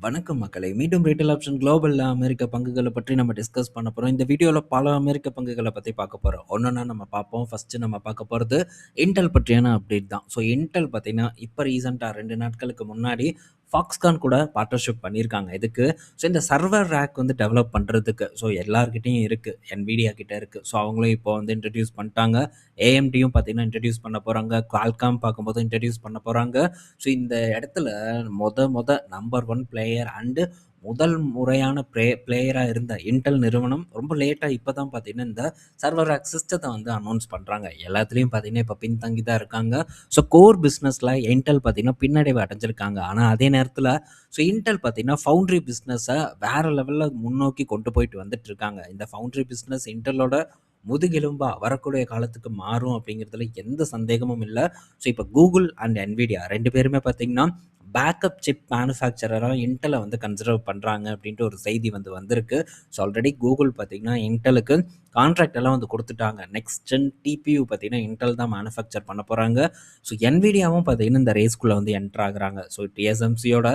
வணக்கம் மக்களே! மீண்டும் ரீட்டெயில் ஆப்ஷன் குளோபல்ல அமெரிக்க பங்குகள பற்றி நம்ம டிஸ்கஸ் பண்ண போறோம். இந்த வீடியோல பல அமெரிக்க பங்குகள பத்தி பார்க்க போறோம். ஒன்னொன்னா நம்ம பார்ப்போம். ஃபர்ஸ்ட்டு நம்ம பார்க்க போறது Intel பற்றியான அப்டேட் தான். ஸோ Intel பார்த்தீங்கன்னா, இப்ப ரீசென்ட்டா 2 நாட்களுக்கு முன்னாடி Foxconn கூட பார்ட்னர்ஷிப் பண்ணியிருக்காங்க. எதுக்கு? ஸோ இந்த சர்வர் ரேக் வந்து டெவலப் பண்றதுக்கு. ஸோ எல்லார்கிட்டயும் இருக்கு. Nvidia கிட்ட இருக்கு. ஸோ அவங்களும் இப்போ வந்து இன்ட்ரோடியூஸ் பண்ணிட்டாங்க. AMDயும் பார்த்தீங்கன்னா இன்ட்ரோடியூஸ் பண்ண போறாங்க. Qualcomm பார்க்கும்போது இன்ட்ரோடியூஸ் பண்ண போறாங்க. ஸோ இந்த இடத்துல மொத நம்பர் 1 பிளேயர் அண்டு முதல் முறையான பிளேயரா இருந்த Intel நிறுவனம் ரொம்ப லேட்டா இப்ப தான் பார்த்தீங்கன்னா, இந்த சர்வர் ரேக் சிஸ்டத்த வந்து அனௌன்ஸ் பண்றாங்க. எல்லாத்துலயும் பார்த்தீங்கன்னா, இப்ப பின்தங்கி தான் இருக்காங்க. ஸோ கோர் பிசினஸ்ல Intel பார்த்தீங்கன்னா, பின்னடைவு அடைஞ்சிருக்காங்க. ஆனா அதே நேரத்துல Intel பார்த்தீங்கன்னா, ஃபவுண்டரி பிசினஸ வேற லெவல்ல முன்னோக்கி கொண்டு போயிட்டு வந்துட்டு இருக்காங்க. இந்த ஃபவுண்டரி பிசினஸ் Intelஓட முதுகெலும்பா வரக்கூடிய காலத்துக்கு மாறும் அப்படிங்கிறதுல எந்த சந்தேகமும் இல்ல. ஸோ இப்ப Google அண்ட் Nvidia 2 பேருமே பார்த்தீங்கன்னா, பேக்கப் சிப் மேனுஃபேக்சரரா Intelல வந்து கன்சிடர் பண்றாங்க அப்படின்ட்டு ஒரு செய்தி வந்து வந்திருக்கு. ஸோ ஆல்ரெடி Google பார்த்தீங்கன்னா, Intelக்கு கான்ட்ராக்ட் எல்லாம் வந்து குடுத்துட்டாங்க. நெக்ஸ்ட் ஜென் டிபியூ பார்த்தீங்கன்னா, Intel தான் மேனுஃபேக்சர் பண்ண போறாங்க. ஸோ Nvidiaவும் பார்த்தீங்கன்னா, இந்த ரேஸ்க்குள்ள வந்து என்டர் ஆகுறாங்க. ஸோ TSMCயோட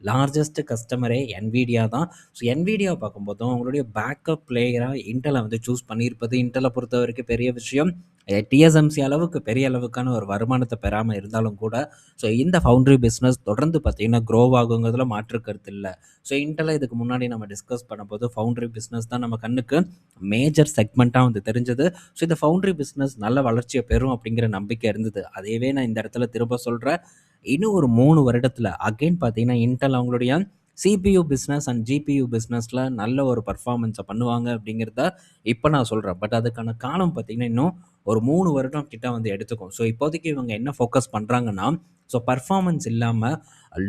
லார்ஜஸ்ட் கஸ்டமரே Nvidia தான். ஸோ Nvidia பார்க்கும்போதும் அவங்களுடைய பேக்கப் பிளேயரா Intelல வந்து சூஸ் பண்ணியிருப்பது Intelல பொறுத்தவரைக்கும் பெரிய விஷயம். TSMC அளவுக்கு பெரிய அளவுக்கான ஒரு வருமானத்த பெறாம இருந்தாலும் கூட, ஸோ இந்த ஃபவுண்டரி பிசினஸ் தொடர்ந்து பார்த்தீங்கன்னா, க்ரோ ஆகுங்கிறதுல மாற்று கருத்து இல்ல. ஸோ Intelல இதுக்கு முன்னாடி நம்ம டிஸ்கஸ் பண்ணும்போது ஃபவுண்டரி பிசினஸ் தான் நம்ம கண்ணுக்கு மேஜர் செக்மெண்ட்டா வந்து தெரிஞ்சது. ஸோ இந்த ஃபவுண்டரி பிசினஸ் நல்ல வளர்ச்சிய பெறும் அப்படிங்கிற நம்பிக்கை இருந்தது. அதையவே நான் இந்த இடத்துல திரும்ப சொல்றேன். இன்னும் ஒரு 3 வருடத்துல அகைன் பார்த்தீங்கன்னா, Intel அவங்களுடைய CPU பிசினஸ் அண்ட் GPU பிசினஸ்ல நல்ல ஒரு பெர்ஃபார்மன்ஸ பண்ணுவாங்க அப்படிங்கிறத இப்ப நான் சொல்றேன். பட் அதுக்கான காலம் பார்த்தீங்கன்னா, இன்னும் ஒரு 3 வருடம் கிட்ட வந்து எடுத்துக்கும். ஸோ இப்போதைக்கு இவங்க என்ன ஃபோக்கஸ் பண்றாங்கன்னா, ஸோ பெர்ஃபார்மன்ஸ் இல்லாம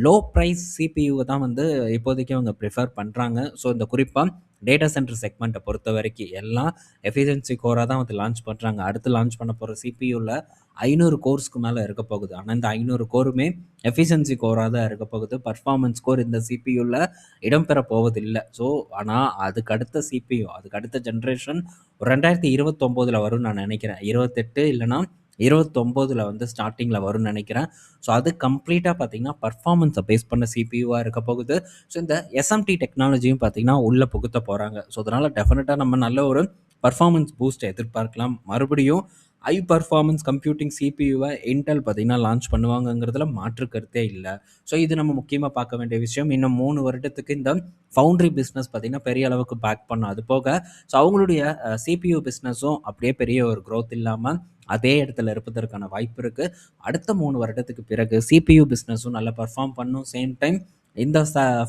லோ பிரைஸ் CPUவ தான் வந்து இப்போதைக்கு அவங்க பிரிஃபர் பண்றாங்க. ஸோ இந்த குறிப்பா டேட்டா சென்டர் செக்மெண்ட்ட பொறுத்தவரைக்கும் எல்லாம் எஃபிஷியன்சி கோரா தான் வந்து லான்ச் பண்றாங்க. அடுத்து லான்ச் பண்ண போற CPUல 500 கோர்ஸ்க்கு மேல இருக்க போகுது. ஆனா இந்த 500 கோருமே எஃபிஷியன்சி கோரா தான் இருக்க போகுது. பெர்ஃபார்மன்ஸ் கோர் இந்த CPUல இடம்பெற போவதில்ல. ஸோ ஆனா அதுக்கு அடுத்த CPU, அதுக்கு அடுத்த ஜெனரேஷன் 2029ல வரும்னு நான் நினைக்கிறேன். 28 இல்லன்னா 29ல வந்து ஸ்டார்ட்டிங்ல வரும்னு நினைக்கிறேன். ஸோ அது கம்ப்ளீட்டா பார்த்தீங்கன்னா, பெர்ஃபார்மன்ஸ பேஸ் பண்ண CPUவா இருக்க போகுது. ஸோ இந்த SMT டெக்னாலஜியும் பார்த்தீங்கன்னா, உள்ள புகுத்த போறாங்க. ஸோ அதனால டெஃபினட்டா நம்ம நல்ல ஒரு பெர்ஃபார்மன்ஸ் பூஸ்ட் எதிர்பார்க்கலாம். மறுபடியும் ஹை பெர்ஃபார்மன்ஸ் கம்ப்யூட்டிங் CPUவ Intel பார்த்தீங்கன்னா, லான்ச் பண்ணுவாங்கங்கிறதுல மாற்று கருத்தே இல்ல. ஸோ இது நம்ம முக்கியமா பார்க்க வேண்டிய விஷயம். இன்னும் 3 வருடத்துக்கு இந்த ஃபவுண்டரி பிசினஸ் பார்த்தீங்கன்னா, பெரிய அளவுக்கு பேக் பண்ணும். அது போக ஸோ அவங்களுடைய CPU பிசினஸும் அப்படியே பெரிய ஒரு குரோத் இல்லாம அதே இடத்துல இருப்பதற்கான வாய்ப்பு இருக்கு. அடுத்த 3 வருடத்துக்கு பிறகு CPU பிசினஸும் நல்லா பெர்ஃபார்ம் பண்ணும். சேம் டைம் இந்த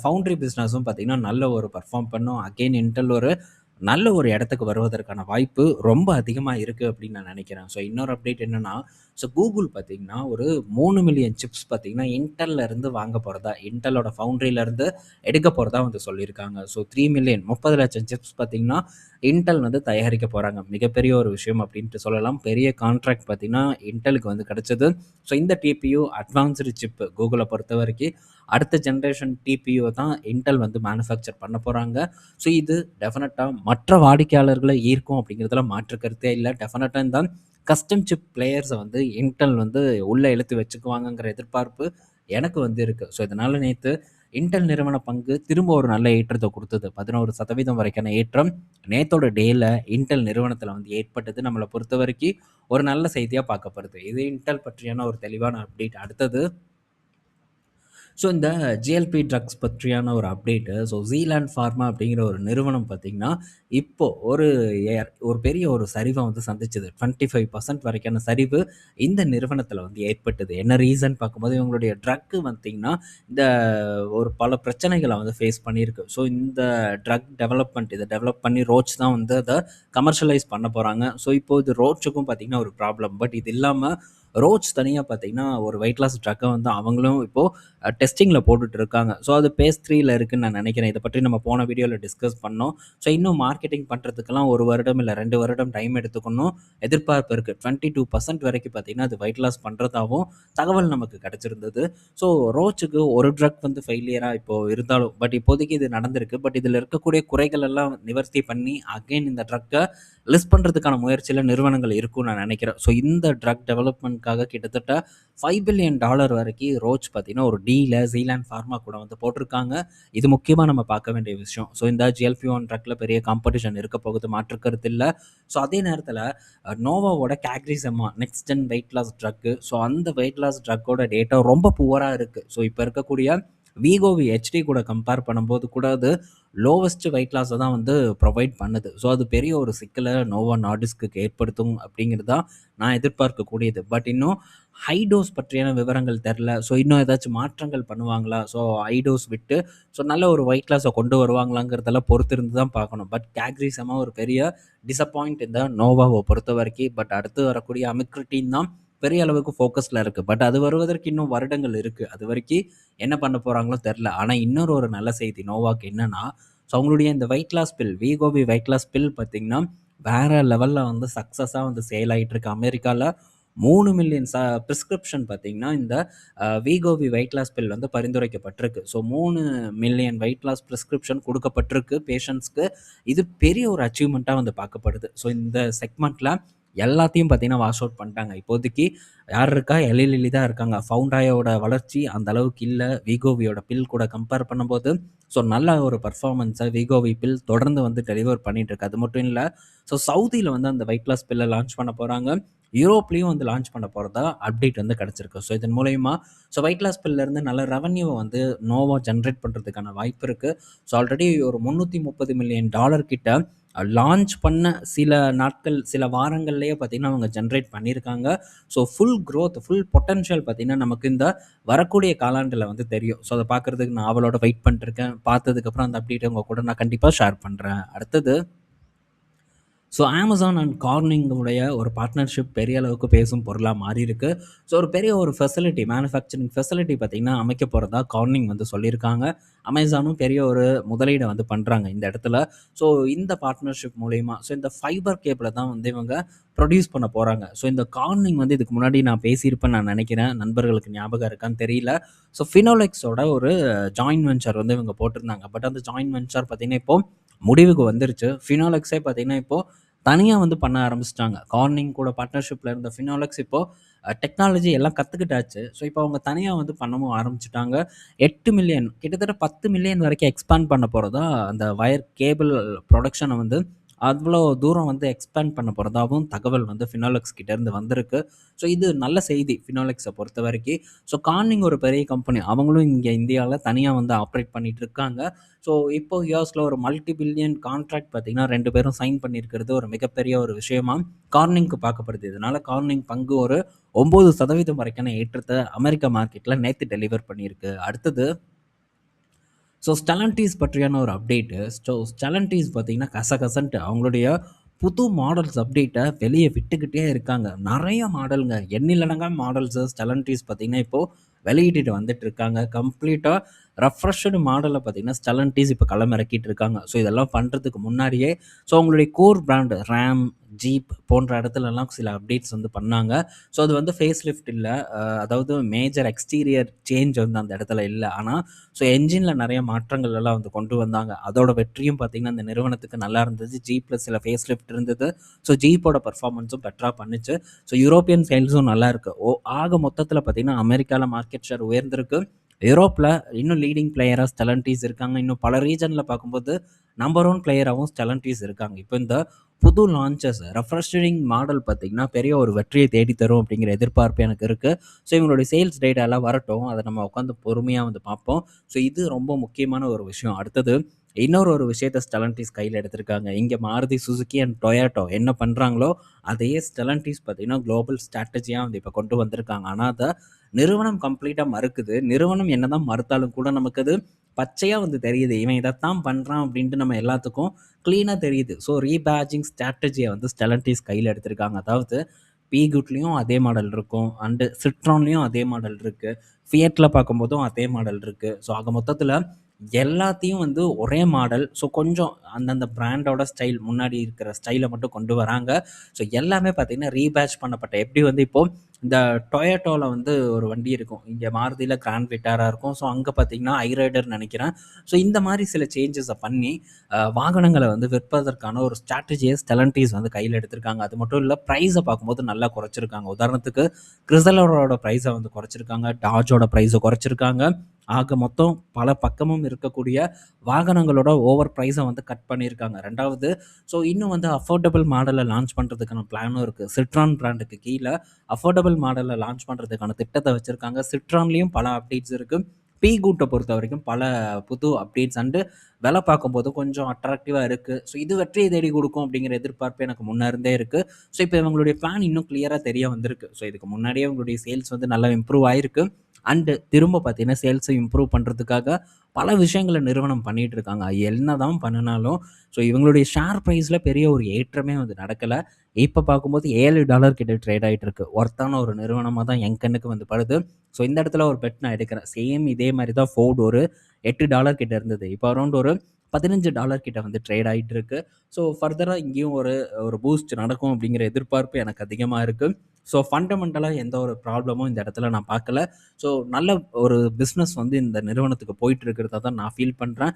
ஃபவுண்டரி பிசினஸும் பார்த்தீங்கன்னா, நல்ல ஒரு பெர்ஃபார்ம் பண்ணும். அகைன் Intel ஒரு நல்ல ஒரு இடத்துக்கு வருவதற்கான வாய்ப்பு ரொம்ப அதிகமா இருக்கு அப்படின்னு நான் நினைக்கிறேன். ஸோ இன்னொரு அப்டேட் என்னன்னா, ஸோ Google பார்த்தீங்கன்னா, ஒரு 3 மில்லியன் சிப்ஸ் பார்த்தீங்கன்னா, Intelல இருந்து வாங்க போறதா, Intelஓட ஃபவுண்டரியில இருந்து எடுக்க போறதா வந்து சொல்லியிருக்காங்க. ஸோ 3 மில்லியன் 30,00,000 சிப்ஸ் பார்த்தீங்கன்னா, Intel வந்து தயாரிக்க போறாங்க. மிகப்பெரிய ஒரு விஷயம் அப்படின்ட்டு சொல்லலாம். பெரிய கான்ட்ராக்ட் பார்த்தீங்கன்னா, Intelக்கு வந்து கிடைச்சது. ஸோ இந்த டிபியூ அட்வான்ஸ்டு சிப் Googleஅ பொறுத்தவரைக்கும் அடுத்த ஜெனரேஷன் டிபியூ தான் Intel வந்து மேனுஃபேக்சர் பண்ண போறாங்க. ஸோ இது டெஃபினட்டா மற்ற வாடிக்கையாளர்களை ஈர்க்கும் அப்படிங்கிறதுல மாற்று கருத்தே இல்ல. டெஃபினட்டா இந்த கஸ்டம் சிப் பிளேயர்ஸ வந்து Intel வந்து உள்ள இழுத்து வச்சுக்குவாங்கங்கிற எதிர்பார்ப்பு எனக்கு வந்து இருக்கு. ஸோ இதனால நேத்து Intel நிறுவன பங்கு திரும்ப ஒரு நல்ல ஏற்றத்த குடுத்தது. 11% வரைக்கான ஏற்றம் நேத்தோட டேல Intel நிறுவனத்தில வந்து ஏற்பட்டது. நம்மள பொறுத்தவரைக்கும் ஒரு நல்ல செய்தியா பார்க்கப்படுது. இது Intel பற்றியான ஒரு தெளிவான அப்டேட். அடுத்தது ஸோ இந்த ஜிஎல்பி ட்ரக்ஸ் பற்றியான ஒரு அப்டேட்டு. ஸோ ஜீலாண்ட் ஃபார்மா அப்படிங்கிற ஒரு நிறுவனம் பார்த்தீங்கன்னா, இப்போ ஒரு பெரிய ஒரு சரிவ வந்து சந்திச்சது. 25% வரைக்கான சரிவு இந்த நிறுவனத்தில வந்து ஏற்பட்டது. என்ன ரீசன் பார்க்கும்போது இவங்களுடைய ட்ரக் பார்த்தீங்கன்னா, இந்த ஒரு பல பிரச்சனைகள வந்து ஃபேஸ் பண்ணியிருக்கு. ஸோ இந்த ட்ரக் டெவலப்மெண்ட் இத டெவலப் பண்ணி ரோச் தான் வந்து அத கமர்ஷியலைஸ் பண்ண போறாங்க. ஸோ இப்போ இது ரோச்சுக்கும் பார்த்தீங்கன்னா ஒரு ப்ராப்ளம். பட் இது இல்லாம ரோச் தனியா பார்த்தீங்கன்னா, ஒரு வெயிட் லாஸ் ட்ரக்க வந்து அவங்களும் இப்போ டெஸ்டிங்கில போட்டுட்டு இருக்காங்க. ஸோ அது பேஸ் 3ல இருக்குன்னு நான் நினைக்கிறேன். இத பற்றி நம்ம போன வீடியோல டிஸ்கஸ் பண்ணோம். ஸோ இன்னும் மார்க்கெட்டிங் பண்றதுக்கெல்லாம் 1 வருடம் இல்ல 2 வருடம் டைம் எடுத்துக்கணும் எதிர்பார்ப்பு இருக்கு. 22% வரைக்கும் பார்த்தீங்கன்னா, அது வெயிட் லாஸ் பண்றதாவும் தகவல் நமக்கு கிடைச்சிருந்தது. ஸோ ரோச்சுக்கு ஒரு ட்ரக் வந்து ஃபெயிலியரா இப்போ இருந்தாலும், பட் இப்போதைக்கு இது நடந்திருக்கு. பட் இதில இருக்கக்கூடிய குறைகள் எல்லாம் நிவர்த்தி பண்ணி அகைன் இந்த ட்ரக்க லிஸ்ட் பண்ணுறதுக்கான முயற்சியில் நிறுவனங்கள் இருக்கும்னு நான் நினைக்கிறேன். ஸோ இந்த ட்ரக் டெவலப்மெண்ட்காக கிட்டத்தட்ட $5 பில்லியன் வரைக்கும் ரோச் பார்த்தீங்கன்னா ஒரு டீல ஜீலாண்ட் ஃபார்மா கூட வந்து போட்டிருக்காங்க. இது முக்கியமாக நம்ம பார்க்க வேண்டிய விஷயம். ஸோ இந்த GLP-1 ட்ரக்ல பெரிய காம்படிஷன் இருக்க போகுது, மாற்றுக்கருத்து இல்லை. ஸோ அதே நேரத்தில் நோவாவோட CagriSema next gen weight loss drug, so அந்த வெயிட் லாஸ் ட்ரக்கோட டேட்டா ரொம்ப புவராக இருக்குது. ஸோ இப்போ இருக்கக்கூடிய வீகோவி ஹெச்டி கூட கம்பேர் பண்ணும்போது கூட அது லோவஸ்ட் வெயிட் லாஸை தான் வந்து ப்ரொவைட் பண்ணுது. ஸோ அது பெரிய ஒரு சிக்கலை நோவா நார்டிஸ்க்கு ஏற்படுத்தும் அப்படிங்கிறது தான் நான் எதிர்பார்க்கக்கூடியது. பட் இன்னும் ஹை டோஸ் பற்றியான விவரங்கள் தெரில. ஸோ இன்னும் ஏதாச்சும் மாற்றங்கள் பண்ணுவாங்களா? ஸோ ஹை டோஸ் விட்டு ஸோ நல்ல ஒரு வெயிட் லாஸை கொண்டு வருவாங்களாங்கிறதெல்லாம் பொறுத்திருந்து தான் பார்க்கணும். பட் கேக்ரிசமா ஒரு பெரிய டிசப்பாயிண்ட் இந்த நோவாவை பொறுத்த வரைக்கும். பட் அடுத்து வரக்கூடிய அமிக்ரிட்டின் தான் பெரிய அளவுக்கு ஃபோக்கஸில் இருக்குது. பட் அது வருவதற்கு இன்னும் வருடங்கள் இருக்குது. அது வரைக்கும் என்ன பண்ண போகிறாங்களோ தெரில. ஆனால் இன்னொரு ஒரு நல்ல செய்தி நோவாக்கு என்னென்னா, ஸோ அவங்களுடைய இந்த weight loss pill, Wegovy weight loss pill பார்த்திங்கன்னா வேறு லெவலில் வந்து சக்ஸஸாக வந்து சேல் ஆகிட்டு இருக்கு. அமெரிக்காவில் 3 மில்லியன் ப்ரிஸ்கிரிப்ஷன் பார்த்திங்கன்னா இந்த வீகோவி வெயிட் லாஸ் பில் வந்து பரிந்துரைக்கப்பட்டிருக்கு. So 3 million weight loss prescription கொடுக்கப்பட்டிருக்கு பேஷண்ட்ஸ்க்கு. இது பெரிய ஒரு அச்சீவ்மெண்ட்டாக வந்து பார்க்கப்படுது. ஸோ இந்த செக்மெண்ட்டில் எல்லாத்தையும் பார்த்தீங்கன்னா வாஷ் அவுட் பண்ணிட்டாங்க. இப்போதைக்கு யார் இருக்கா? எலி லிலி தான் இருக்காங்க. ஃபவுண்டாயோட வளர்ச்சி அந்த அளவுக்கு இல்லை வீகோவியோட பில் கூட கம்பேர் பண்ணும்போது. ஸோ நல்ல ஒரு பர்ஃபார்மன்ஸை வீகோவி பில் தொடர்ந்து வந்து டெலிவர் பண்ணிட்டு இருக்கு. அது மட்டும் இல்லை, ஸோ சவுதியில் வந்து அந்த வெயிட் லாஸ் பில்லை லான்ச் பண்ண போகிறாங்க. யூரோப்லேயும் வந்து லான்ச் பண்ண போகிறதா அப்டேட் வந்து கிடச்சிருக்கு. ஸோ இதன் மூலயமா ஸோ வெயிட் லாஸ் பில்லேருந்து நல்ல ரெவன்யூவை வந்து நோவா ஜென்ரேட் பண்ணுறதுக்கான வாய்ப்பு இருக்குது. ஸோ ஆல்ரெடி ஒரு $330 மில்லியன் கிட்ட லான்ச் பண்ண சில நாட்கள், சில வாரங்கள்லேயே பார்த்திங்கன்னா அவங்க ஜென்ரேட் பண்ணியிருக்காங்க. So full growth, full potential பார்த்திங்கன்னா நமக்கு இந்த வரக்கூடிய காலாண்டில் வந்து தெரியும். ஸோ அதை பார்க்குறதுக்கு நான் அவளோட வெயிட் பண்ணிட்டுருக்கேன். பார்த்ததுக்கப்புறம் அந்த அப்டேட்டை உங்கள் கூட நான் கண்டிப்பாக ஷேர் பண்ணுறேன். அடுத்தது ஸோ அமேசான் அண்ட் கார்னிங்குடைய ஒரு பார்ட்னர்ஷிப் பெரிய அளவுக்கு பேசும் பொருளாக மாறி இருக்கு. ஸோ ஒரு பெரிய ஒரு ஃபெசிலிட்டி, மேனுஃபேக்சரிங் ஃபெசிலிட்டி பார்த்திங்கன்னா அமைக்க போகிறதா கார்னிங் வந்து சொல்லியிருக்காங்க. அமேசானும் பெரிய ஒரு முதலீடை வந்து பண்ணுறாங்க இந்த இடத்துல. ஸோ இந்த பார்ட்னர்ஷிப் மூலயமா ஸோ இந்த ஃபைபர் கேபிளை தான் வந்து இவங்க ப்ரொடியூஸ் பண்ண போகிறாங்க. ஸோ இந்த கார்னிங் வந்து இதுக்கு முன்னாடி நான் பேசியிருப்பேன் நான் நினைக்கிறேன். நண்பர்களுக்கு ஞாபகம் இருக்கான்னு தெரியல. ஸோ ஃபினோலெக்ஸோட ஒரு ஜாயின்ட் வெஞ்சர் வந்து இவங்க போட்டிருந்தாங்க. பட் அந்த ஜாயின்ட் வெஞ்சர் பார்த்திங்கன்னா இப்போது முடிவுக்கு வந்துருச்சு. ஃபினோலெக்ஸே பார்த்திங்கன்னா இப்போது தனியாக வந்து பண்ண ஆரம்பிச்சிட்டாங்க. கார்னிங் கூட பார்ட்னர்ஷிப்பில் இருந்த ஃபினோலெக்ஸ் இப்போது டெக்னாலஜி எல்லாம் கற்றுக்கிட்டாச்சு. ஸோ இப்போ அவங்க தனியாக வந்து பண்ணவும் ஆரம்பிச்சிட்டாங்க. 8 மில்லியன் கிட்டத்தட்ட 10 மில்லியன் வரைக்கும் எக்ஸ்பேண்ட் பண்ண போகிறதா அந்த வயர் கேபிள் ப்ரொடக்ஷனை வந்து அவ்வளோ தூரம் வந்து எக்ஸ்பேண்ட் பண்ண போகிறதாகவும் தகவல் வந்து ஃபினோலெக்ஸ் கிட்டேருந்து வந்திருக்கு. ஸோ இது நல்ல செய்தி ஃபினோலெக்ஸை பொறுத்த வரைக்கும். ஸோ கார்னிங் ஒரு பெரிய கம்பெனி, அவங்களும் இங்கே இந்தியாவில் தனியாக வந்து ஆப்ரேட் பண்ணிகிட்டு இருக்காங்க. ஸோ இப்போ யூஎஸில் ஒரு மல்டி பில்லியன் கான்ட்ராக்ட் பார்த்திங்கன்னா 2 பேரும் சைன் பண்ணியிருக்கிறது ஒரு மிகப்பெரிய ஒரு விஷயமா கார்னிங்க்கு பார்க்கப்படுது. இதனால் கார்னிங் பங்கு ஒரு 9% வரைக்கான ஏற்றத்தை அமெரிக்கா மார்க்கெட்டில் நேற்று டெலிவர் பண்ணியிருக்கு. அடுத்தது ஸோ ஸ்டெலன்டீஸ் பற்றியான ஒரு அப்டேட்டு. ஸோ ஸ்டெலன்டீஸ் பார்த்திங்கன்னா கசகசன்ட்டு அவங்களுடைய புது மாடல்ஸ் அப்டேட்டை வெளியே விட்டுக்கிட்டே இருக்காங்க. நிறைய மாடலுங்க, எண்ணிலடங்கா மாடல்ஸு ஸ்டெலன்டீஸ் பார்த்திங்கன்னா இப்போது வெளியிட்டு வந்துட்டு இருக்காங்க. கம்ப்ளீட்டாக ரெஃப்ரெஷ்டு மாடலை பார்த்திங்கன்னா ஸ்டெலன்டீஸ் இப்போ களமிறக்கிட்டு இருக்காங்க. ஸோ இதெல்லாம் பண்ணுறதுக்கு முன்னாடியே ஸோ அவங்களுடைய கோர் பிராண்டு ரேம், ஜீப் போன்ற இடத்துலலாம் சில அப்டேட்ஸ் வந்து பண்ணாங்க. ஸோ அது வந்து ஃபேஸ் லிஃப்ட் இல்லை, அதாவது மேஜர் எக்ஸ்டீரியர் சேஞ்ச் வந்து அந்த இடத்துல இல்லை. ஆனால் ஸோ என்ஜினில் நிறைய மாற்றங்கள் எல்லாம் வந்து கொண்டு வந்தாங்க. அதோட வெற்றியும் பார்த்திங்கன்னா அந்த நிறுவனத்துக்கு நல்லா இருந்தது. ஜீப்பில் சில ஃபேஸ் லிஃப்ட் இருந்தது. ஸோ ஜீப்போட பர்ஃபார்மன்ஸும் பெட்டராக பண்ணிச்சு. ஸோ யூரோப்பியன் சேல்ஸும் நல்லா இருக்குது. ஆக மொத்தத்தில் பார்த்திங்கன்னா அமெரிக்காவில் மார்க்கெட் ஷேர் உயர்ந்திருக்கு. யூரோப்பில் இன்னும் லீடிங் பிளேயராக ஸ்டெலன்டீஸ் இருக்காங்க. இன்னும் பல ரீஜனில் பார்க்கும்போது நம்பர் 1 பிளேயராகவும் ஸ்டெலன்டீஸ் இருக்காங்க. இப்போ இந்த புது லான்ச்சஸ் ரெஃப்ரெஷிங் மாடல் பார்த்திங்கன்னா பெரிய ஒரு வெற்றியை தேடி தரும் அப்படிங்கிற எதிர்பார்ப்பு எனக்கு இருக்குது. ஸோ இவங்களுடைய சேல்ஸ் டேட்டாலாம் வரட்டும், அதை நம்ம உட்காந்து பொறுமையாக வந்து பார்ப்போம். ஸோ இது ரொம்ப முக்கியமான ஒரு விஷயம். அடுத்தது இன்னொரு ஒரு விஷயத்தை ஸ்டெலன்டீஸ் கையில் எடுத்திருக்காங்க. இங்கே மாருதி சுசுகி அண்ட் டொயாட்டோ என்ன பண்ணுறாங்களோ அதையே ஸ்டெலன்டீஸ் பார்த்திங்கன்னா குளோபல் ஸ்ட்ராட்டஜியாக வந்து இப்போ கொண்டு வந்திருக்காங்க. ஆனால் அதை நிறுவனம் கம்ப்ளீட்டாக மறுக்குது. நிறுவனம் என்ன தான் மறுத்தாலும் கூட நமக்கு அது பச்சையாக வந்து தெரியுது. இவன் இதைத்தான் பண்ணுறான் அப்படின்ட்டு நம்ம எல்லாத்துக்கும் க்ளீனாக தெரியுது. ஸோ ரீபேஜிங் ஸ்ட்ராட்டஜியை வந்து ஸ்டெலன்டீஸ் கையில் எடுத்திருக்காங்க. அதாவது பீகுட்லேயும் அதே மாடல் இருக்கும், அண்டு சிட்ரான்லேயும் அதே மாடல் இருக்குது, ஃபியட்டில் பார்க்கும்போதும் அதே மாடல் இருக்குது. ஸோ ஆக மொத்தத்தில் எல்லாத்தையும் வந்து ஒரே மாடல். ஸோ கொஞ்சம் அந்தந்த பிராண்டோட ஸ்டைல், முன்னாடி இருக்கிற ஸ்டைலை மட்டும் கொண்டு வராங்க. ஸோ எல்லாமே பார்த்திங்கன்னா ரீபேட்ச் பண்ணப்பட்ட எப்படி வந்து இப்போது இந்த டொயோட்டோவில் வந்து ஒரு வண்டி இருக்கும், இங்கே மாருதியில் கிராண்ட் விட்டாராக இருக்கும். ஸோ அங்கே பார்த்தீங்கன்னா ஐரைடர் நினைக்கிறேன். ஸோ இந்த மாதிரி சில சேஞ்சஸை பண்ணி வாகனங்களை வந்து விற்பதற்கான ஒரு ஸ்ட்ராட்டஜியை ஸ்டெலன்டீஸ் வந்து கையில் எடுத்திருக்காங்க. அது மட்டும் இல்லை, ப்ரைஸை பார்க்கும்போது நல்லா குறைச்சிருக்காங்க. உதாரணத்துக்கு கிறிசலரோட ப்ரைஸை வந்து குறைச்சிருக்காங்க, டாஜோட ப்ரைஸை குறைச்சிருக்காங்க. ஆக மொத்தம் பல பக்கமும் இருக்கக்கூடிய வாகனங்களோட ஓவர் ப்ரைஸை வந்து கட் பண்ணியிருக்காங்க. ரெண்டாவது, ஸோ இன்னும் வந்து அஃபோர்டபுள் மாடலை லான்ச் பண்ணுறதுக்கான பிளானும் இருக்குது. சிட்ரான் பிராண்டுக்கு கீழே அஃபோர்டபுள் மாடலை லான்ச் பண்ணுறதுக்கான திட்டத்தை வச்சுருக்காங்க. சிட்ரான்லேயும் பல அப்டேட்ஸ் இருக்குது. கூட்டை பொறுத்த வரைக்கும் பல புது அப்டேட்ஸ் அண்டு விலை பார்க்கும்போது கொஞ்சம் அட்ராக்டிவாக இருக்குது. ஸோ இது வெற்றியை தேடி கொடுக்கும் அப்படிங்கிற எதிர்பார்ப்பு எனக்கு முன்னே இருந்தே இருக்குது. ஸோ இப்போ இவங்களுடைய பிளான் இன்னும் கிளியராக தெரிய வந்திருக்கு. ஸோ இதுக்கு முன்னாடியே இவங்களுடைய சேல்ஸ் வந்து நல்லா இம்ப்ரூவ் ஆயிருக்கு. அண்டு திரும்ப பார்த்தீங்கன்னா சேல்ஸை இம்ப்ரூவ் பண்ணுறதுக்காக பல விஷயங்களை நிறுவனம் பண்ணிகிட்டு இருக்காங்க. என்ன தான் பண்ணினாலும் ஸோ இவங்களுடைய ஷேர் ப்ரைஸில் பெரிய ஒரு ஏற்றமே வந்து நடக்கலை. இப்போ பார்க்கும்போது $7 கிட்ட ட்ரேட் ஆகிட்டு இருக்கு. ஒர்த்தான ஒரு நிறுவனமாக தான் என் கண்ணுக்கு வந்து படுது. ஸோ இந்த இடத்துல ஒரு பெட் நான் எடுக்கிறேன். சேம் இதே மாதிரி தான் ஃபோர்டு ஒரு $8 கிட்ட இருந்தது. இப்போ அரௌண்ட் ஒரு $15 கிட்ட வந்து ட்ரேட் ஆகிட்டு இருக்கு. ஸோ ஃபர்தராக இங்கேயும் ஒரு ஒரு பூஸ்ட் நடக்கும் அப்படிங்கிற எதிர்பார்ப்பு எனக்கு அதிகமாக இருக்குது. ஸோ ஃபண்டமெண்டலாக எந்த ஒரு ப்ராப்ளமும் இந்த இடத்துல நான் பார்க்கல. ஸோ நல்ல ஒரு பிஸ்னஸ் வந்து இந்த நிறுவனத்துக்கு போயிட்டு இருக்கிறதா தான் நான் ஃபீல் பண்ணுறேன்.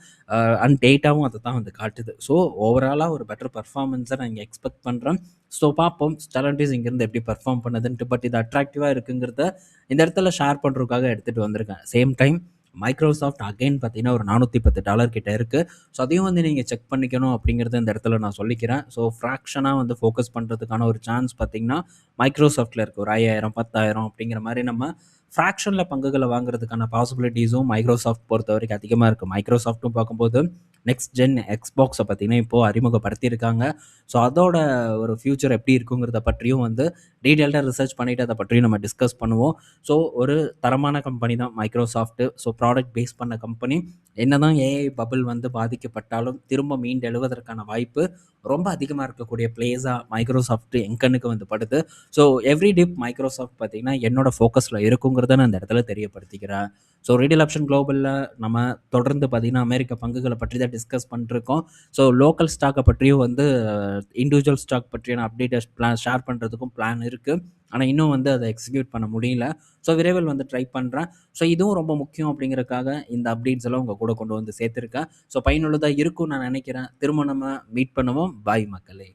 அண்ட் டேட்டாவும் அதை தான் வந்து காட்டுது. ஸோ ஓவராலாக ஒரு பெட்டர் பர்ஃபார்மன்ஸை நான் இங்கே எக்ஸ்பெக்ட் பண்ணுறேன். ஸோ பார்ப்போம் ஸ்டெலன்டிஸ் இங்கேருந்து எப்படி பர்ஃபார்ம் பண்ணுதுன்ட்டு. பட் இது அட்ராக்டிவாக இருக்குங்கிறத இந்த இடத்துல ஷேர் பண்ணுறதுக்காக எடுத்துகிட்டு வந்திருக்கேன். சேம் டைம் மைக்ரோசாஃப்ட் அகைன் பார்த்தீங்கன்னா ஒரு $410 கிட்ட இருக்குது. ஸோ அதையும் வந்து நீங்கள் செக் பண்ணிக்கணும் அப்படிங்கிறத இந்த இடத்துல நான் சொல்லிக்கிறேன். ஸோ ஃப்ராக்ஷனாக வந்து ஃபோக்கஸ் பண்ணுறதுக்கான ஒரு சான்ஸ் பார்த்தீங்கன்னா மைக்ரோசாஃப்ட்டில் இருக்குது. ஒரு 5000 10,000 அப்படிங்கிற மாதிரி நம்ம ஃப்ராக்ஷனில் பங்குகளை வாங்குறதுக்கான பாசிபிலிட்டிஸும் மைக்ரோசாஃப்ட் பொறுத்த வரைக்கும் அதிகமாக இருக்குது. மைக்ரோசாஃப்ட்டும் பார்க்கும்போது நெக்ஸ்ட் ஜென் எக்ஸ்பாக்ஸை பார்த்தீங்கன்னா இப்போது அறிமுகப்படுத்தியிருக்காங்க. ஸோ அதோட ஒரு ஃப்யூச்சர் எப்படி இருக்குங்கிறத பற்றியும் வந்து டீட்டெயில்டாக ரிசர்ச் பண்ணிவிட்டு அதை பற்றியும் நம்ம டிஸ்கஸ் பண்ணுவோம். ஸோ ஒரு தரமான கம்பெனி தான் மைக்ரோசாஃப்ட்டு. ஸோ ப்ராடக்ட் பேஸ் பண்ண கம்பெனி. என்னதான் ஏஐ பபிள் வந்து பாதிக்கப்பட்டாலும் திரும்ப மீண்டெழுவதற்கான வாய்ப்பு ரொம்ப அதிகமாக இருக்கக்கூடிய பிளேஸாக மைக்ரோசாஃப்ட் என் கண்ணுக்கு வந்து படுது. ஸோ எவ்ரி டிப் மைக்ரோசாஃப்ட் பார்த்தீங்கன்னா என்னோட ஃபோக்கஸில் இருக்குங்கிறத நான் இந்த இடத்துல தெரியப்படுத்திக்கிறேன். ஸோ ரீட்டெயில் ஆப்ஷன் குளோபலில் நம்ம தொடர்ந்து பார்த்தீங்கன்னா அமெரிக்க பங்குகளை பற்றி தான் டிஸ்கஸ் பண்ணிருக்கோம். ஸோ லோக்கல் ஸ்டாக்கை பற்றியும் வந்து இண்டிவிஜுவல் ஸ்டாக் பற்றியான அப்டேட்டை ஷேர் பண்ணுறதுக்கும் பிளான் இருக்குது. ஆனால் இன்னும் வந்து அதை எக்ஸிக்யூட் பண்ண முடியல. ஸோ விரைவில் வந்து ட்ரை பண்ணுறேன். ஸோ இதுவும் ரொம்ப முக்கியம் அப்படிங்கிறதுக்காக இந்த அப்டேட்ஸ் எல்லாம் உங்கள் கூட கொண்டு வந்து சேர்த்துருக்கேன். ஸோ பயனுள்ளதாக இருக்கும்னு நான் நினைக்கிறேன். திரும்ப நம்ம மீட் பண்ணுவோம். பாய் மக்களே.